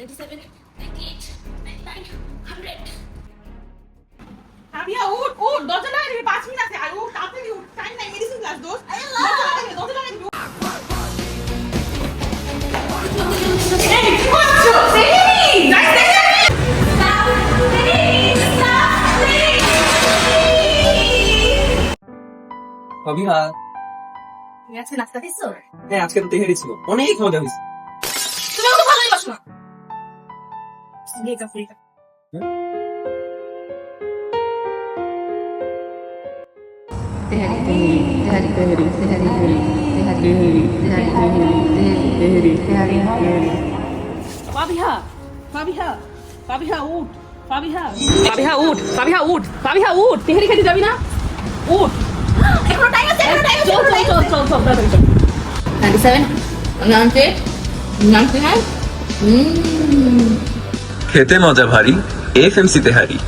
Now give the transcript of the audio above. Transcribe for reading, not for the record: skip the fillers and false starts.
97, 98, 99, 100. আবিয়া উঠ উঠ দরজা লাগাই দিবি 5 মিনিট আছে আর উঠ তাড়াতাড়ি উঠ টাইম নাই মেডিসিন ক্লাস দোস্ত দরজা লাগাই দিবি এই কি করছো সেনি গাইস অভিহা তুমি আজকে নাস্তা দিছো? হ্যাঁ আজকে তো তেহারি ছিল, অনেক মজা হয়েছে। তুমি আমাকে ভালোই বাসো না। গিয়ে কাপড় পাবিহা পাবিহা পাবিহা উঠ পাবিহা পাবিহা উঠ পাবিহা উঠ পাবিহা উঠ তেহারি খেতে যাবি না উঠ এখনো টাইম আছে চল তাড়াতাড়ি চল 97, 98, 99. খেতে মজা ভারী, এফএমসি তেহারি।